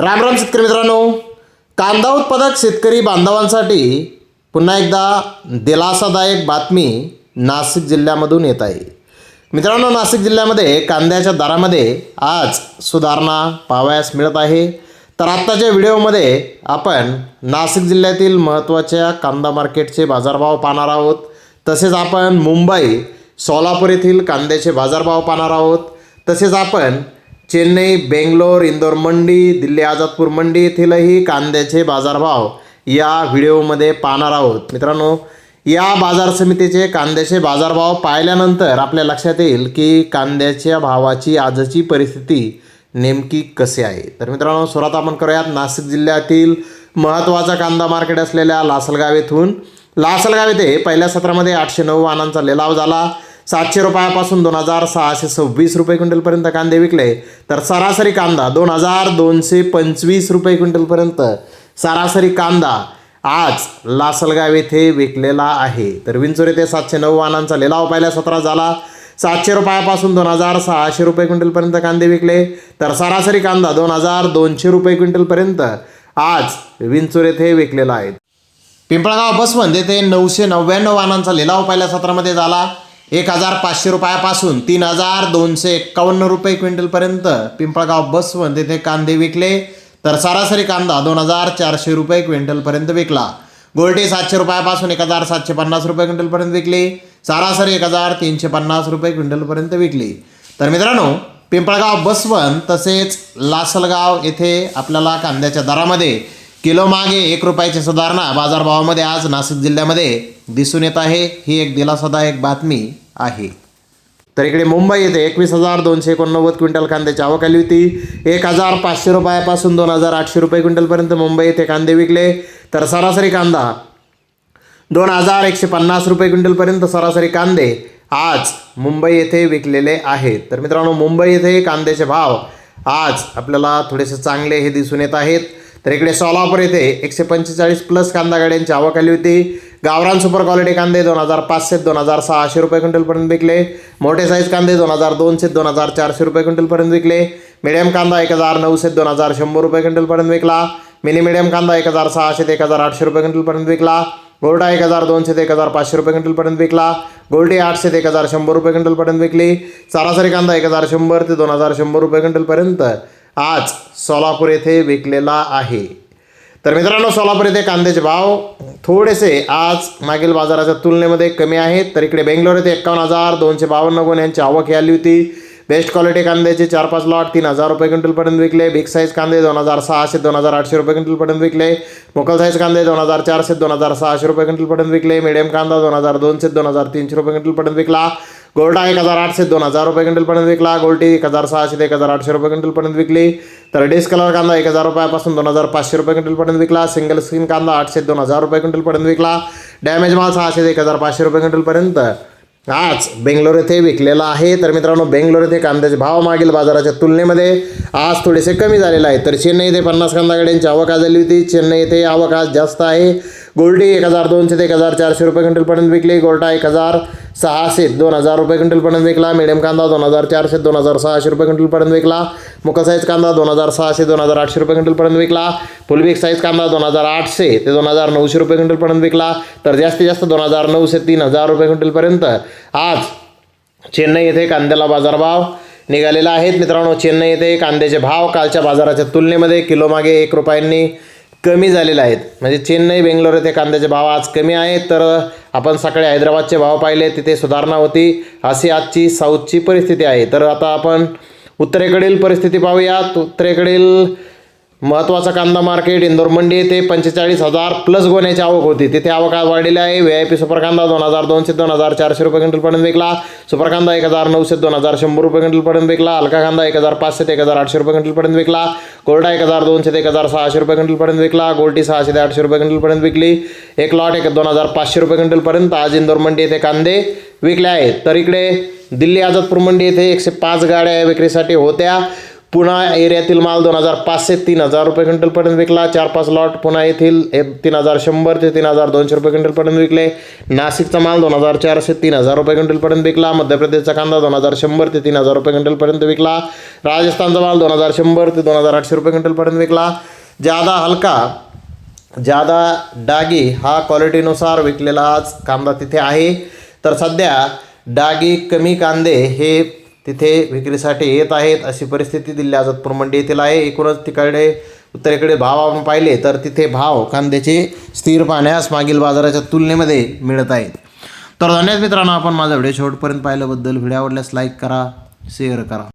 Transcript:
राम राम शेतकरी मित्रांनो, कांदा उत्पादक शेतकरी बांधवांसाठी पुन्हा एकदा दिलासादायक बातमी नाशिक जिल्ह्यामधून येत आहे। मित्रांनो, नाशिक जिल्ह्यामध्ये कांद्याच्या दरामध्ये आज सुधारणा पाहावयास मिळत आहे। तर आत्ताच्या व्हिडिओमध्ये आपण नाशिक जिल्ह्यातील महत्त्वाच्या कांदा मार्केटचे बाजारभाव पाहणार आहोत। तसेच आपण मुंबई, सोलापूर येथील कांद्याचे बाजारभाव पाहणार आहोत। तसेच आपण चेन्नई, बेंगलोर, इंदोर मंडी, दिल्ली आझादपूर मंडी येथीलही कांद्याचे बाजारभाव या व्हिडिओमध्ये पाहणार आहोत। मित्रांनो, या बाजार समितीचे कांद्याचे बाजारभाव पाहिल्यानंतर आपल्या लक्षात येईल की कांद्याच्या भावाची आजची परिस्थिती नेमकी कशी आहे। तर मित्रांनो, सुरुवात आपण करूयात नाशिक जिल्ह्यातील महत्त्वाचा कांदा मार्केट असलेल्या लासलगाव येथून। लासलगाव येथे पहिल्या सत्रामध्ये 809 वाहनांचा लिलाव झाला। 700 रुपयापासून 2626 रुपये क्विंटलपर्यंत कांदे विकले। तर सरासरी कांदा 2225 रुपये क्विंटलपर्यंत सरासरी कांदा आज लासलगाव येथे विकलेला आहे। तर विंचूर येथे 709 वाहनांचा लिलाव पहिल्या सत्रात झाला। 700 रुपयापासून 2600 रुपये क्विंटलपर्यंत कांदे विकले। तर सरासरी कांदा 2200 रुपये क्विंटलपर्यंत आज विंचूर येथे विकलेला आहे। पिंपळगाव बसवंत येथे 999 वाहनांचा लिलाव पहिल्या सत्रामध्ये झाला। 1500 रुपयापासून 3251 रुपये क्विंटलपर्यंत पिंपळगाव बसवंत येथे कांदे विकले। तर सरासरी कांदा 2400 रुपये क्विंटलपर्यंत विकला। गोल्टी 700 रुपयापासून 1750 रुपये क्विंटलपर्यंत विकली। सरासरी 1350 रुपये क्विंटलपर्यंत विकली। तर मित्रांनो, पिंपळगाव बसवंत तसेच लासलगाव येथे आपल्याला कांद्याच्या दरामध्ये किलो मागे 1 रुपयाची सुधारणा बाजारभावामध्ये आज नाशिक जिल्ह्यामध्ये दिसून येत आहे। ही एक दिलासादायक बातमी आहे। तर इकडे मुंबई येथे 21,289 क्विंटल कांद्याची आवक आली होती। 1500 रुपयापासून 2800 रुपये क्विंटलपर्यंत मुंबई येथे कांदे विकले। तर सरासरी कांदा 2150 रुपये क्विंटलपर्यंत सरासरी कांदे आज मुंबई येथे विकलेले आहेत। तर मित्रांनो, मुंबई येथे कांद्याचे भाव आज आपल्याला थोडेसे चांगले हे दिसून येत आहेत। तर इकडे सोलापूर येथे 145 प्लस कांदा गाड्यांची आवक आली होती। गावरान सुपर क्वालिटी कांदे 2500 ते 2600 रुपये क्विंटलपर्यंत विकले। मोठे साईज कांदे 2200 ते 2400 रुपये क्विंटलपर्यंत विकले। मिडियम कांदा 1900 ते 2100 रुपये क्विंटलपर्यंत विकला। मिनी मिडियम कांदा 1600 ते 1800 रुपये क्विंटलपर्यंत विकला। गोल्डा 1200 ते 1500 रुपये क्विंटलपर्यंत विकला। गोल्डी 800 ते 1100 रुपये क्विंटलपर्यंत विकली। सरासरी कांदा 1100 ते 2100 रुपये क्विंटलपर्यंत आज सोलापूर येथे विकलेला आहे। तर मित्रांनो, सोलापूर येथे कांद्याचे भाव थोडेसे आज मागील बाजाराच्या तुलनेमध्ये कमी आहेत। तर इकडे बेंगलोर येथे 51,252 गुण यांची आवक आली होती। बेस्ट क्वालिटी कांद्याचे 4-5 लॉट 3000 रुपये क्विंटलपर्यंत विकले। बिग साईज कांदे 2600 ते 2800 रुपये क्विंटलपर्यंत विकले। मोकल साईज कांदे 2400 ते 2600 रुपये क्विंटलपर्यंत विकले। मिडियम कांदा 2200 ते 2300 रुपये क्विंटलपर्यंत विकला। गोल्डा 1800 ते 2000 रुपये क्विंटलपर्यंत विकला। गोल्टी 1600 ते 1800 रुपये क्विंटलपर्यंत विकली। तर डिस्क कलर कांदा 1000 रुपयापासून 2500 रुपये क्विंटलपर्यंत विकला। सिंगल स्क्रीन कांदा 800 ते 2000 रुपये क्विंटलपर्यंत विकला। डॅमेज माल 600 ते 1500 रुपये क्विंटलपर्यंत आज बेंगलोर येथे विकलेला आहे। तर मित्रांनो, बेंगलोर येथे कांद्याचे भाव मागील बाजाराच्या तुलनेमध्ये आज थोडेसे कमी झालेले आहेत। तर चेन्नई येथे 50 कांदा गाड्यांची आवक आज झाली होती। चेन्नई येथे आवक आज जास्त आहे। गोल्डी 1200 ते 1400 रुपये क्विंटलपर्यंत विकली। गोल्टा 1600 ते 2000 रुपये क्विंटलपर्यंत विकला। मिडियम कांदा 2400 ते 2600 रुपये क्विंटलपर्यंत विकला। मोका साईज कांदा 2600 ते 2800 रुपये क्विंटलपर्यंत विकला। फुल बिग साईज कांदा 2800 ते 2900 रुपये क्विंटलपर्यंत विकला। तर जास्तीत जास्त 2900 ते 3000 रुपये क्विंटलपर्यंत आज चेन्नई येथे कांद्याला बाजारभाव निघालेला आहेत। मित्रांनो, चेन्नई येथे कांद्याचे भाव कालच्या बाजाराच्या तुलनेमध्ये किलो मागे 1 रुपयांनी कमी झालेले आहेत। म्हणजे चेन्नई, बेंगलोर येथे कांद्याचे भाव आज कमी आहेत। तर आपण सकाळी हैदराबादचे भाव पाहिले, तिथे सुधारणा होती। अशी आजची साऊथची परिस्थिती आहे। तर आता आपण उत्तरेकडील परिस्थिती पाहूयात। उत्तरेकडील महत्त्वाचा कांदा मार्केट इंदोर मंडी येथे 45,000 प्लस गोण्याची आवक होती। तिथे आवक आज वाढलेली आहे। VIP सुपर कांदा 2200 ते 2400 रुपये क्विंटलपर्यंत विकला। सुपर कांदा 1900 ते 2100 रुपये क्विंटलपर्यंत विकला। हलका कांदा 1500 ते 1800 रुपये क्विंटलपर्यंत विकला। गोल्डा 1200 ते 1600 रुपये क्विंटलपर्यंत विकला। गोल्टी 600 ते 800 रुपये क्विंटलपर्यंत विकली। एक लॉट 2500 रुपये क्विंटलपर्यंत आज इंदोर मंडी येथे कांदे विकले आहेत। तर इकडे दिल्ली आझादपूर मंडी येथे 105 गाड्या विक्रीसाठी होत्या। पुणा एरियातील माल 2,500 ते 3,000 रुपये क्विंटलपर्यंत विकला. 4-5 लॉट पुणा येथील 3,100 ते 3,200 रुपये क्विंटलपर्यंत विकले. नाशिकचा माल 2,400 ते 3,000 रुपये क्विंटलपर्यंत विकला. मध्य प्रदेशचा कांदा 2,100 ते 3,000 रुपये क्विंटलपर्यंत विकला. राजस्थानचा माल 2,100 ते 2,800 रुपये क्विंटलपर्यंत विकला. जादा हलका जादा डागी हा क्वालिटीनुसार विकलेला आज कांदा तिथे आहे. तर सध्या डागी कमी कांदे हे तिथे विक्रीसाठी येत आहेत अशी परिस्थिती दिल्ली आझादपूर मंडी येथील आहे. एकूणच तिकडे उत्तरेकडे भाव आपण पाहिले तर तिथे भाव कांद्याचे स्थिर पाहण्यास मागील बाजाराच्या तुलनेमध्ये मिळत आहेत. तर धन्यवाद मित्रांनो, आपण माझा व्हिडिओ शेवटपर्यंत पाहिल्याबद्दल. व्हिडिओ आवडल्यास लाईक करा, शेअर करा.